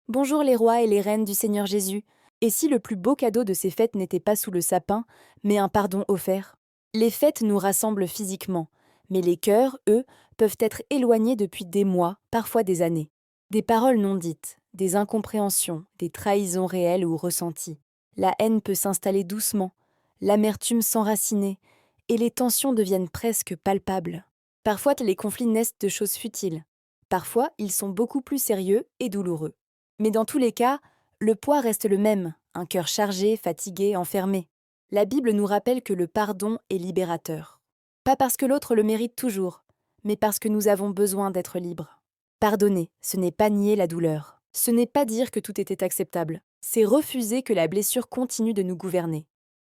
Bonjour les rois et les reines du Seigneur Jésus. Et si le plus beau cadeau de ces fêtes n'était pas sous le sapin, mais un pardon offert? Les fêtes nous rassemblent physiquement, mais les cœurs, eux, peuvent être éloignés depuis des mois, parfois des années. Des paroles non dites, des incompréhensions, des trahisons réelles ou ressenties. La haine peut s'installer doucement, l'amertume s'enraciner, et les tensions deviennent presque palpables. Parfois, les conflits naissent de choses futiles. Parfois, ils sont beaucoup plus sérieux et douloureux. Mais dans tous les cas, le poids reste le même, un cœur chargé, fatigué, enfermé. La Bible nous rappelle que le pardon est libérateur. Pas parce que l'autre le mérite toujours, mais parce que nous avons besoin d'être libres. Pardonner, ce n'est pas nier la douleur. Ce n'est pas dire que tout était acceptable. C'est refuser que la blessure continue de nous gouverner.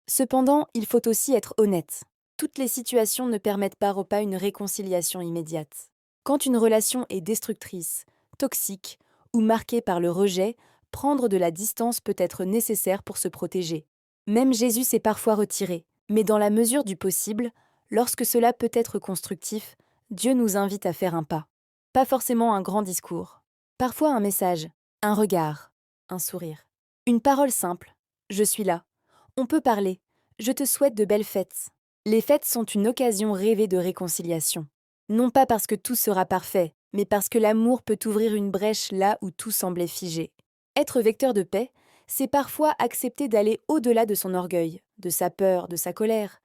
Cependant, il faut aussi être honnête. Toutes les situations ne permettent pas une réconciliation immédiate. Quand une relation est destructrice, toxique ou marquée par le rejet, prendre de la distance peut être nécessaire pour se protéger. Même Jésus s'est parfois retiré, mais dans la mesure du possible, lorsque cela peut être constructif, Dieu nous invite à faire un pas. Pas forcément un grand discours. Parfois un message, un regard, un sourire. Une parole simple, je suis là. On peut parler, je te souhaite de belles fêtes. Les fêtes sont une occasion rêvée de réconciliation. Non pas parce que tout sera parfait, mais parce que l'amour peut ouvrir une brèche là où tout semblait figé. Être vecteur de paix, c'est parfois accepter d'aller au-delà de son orgueil, de sa peur, de sa colère,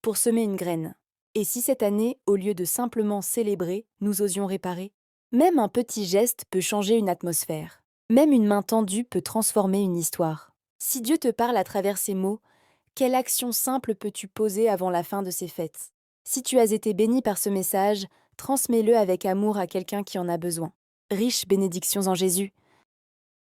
pour semer une graine. Et si cette année, au lieu de simplement célébrer, nous osions réparer? Même un petit geste peut changer une atmosphère. Même une main tendue peut transformer une histoire. Si Dieu te parle à travers ces mots, quelle action simple peux-tu poser avant la fin de ces fêtes? Si tu as été béni par ce message, transmets-le avec amour à quelqu'un qui en a besoin. Riches bénédictions en Jésus.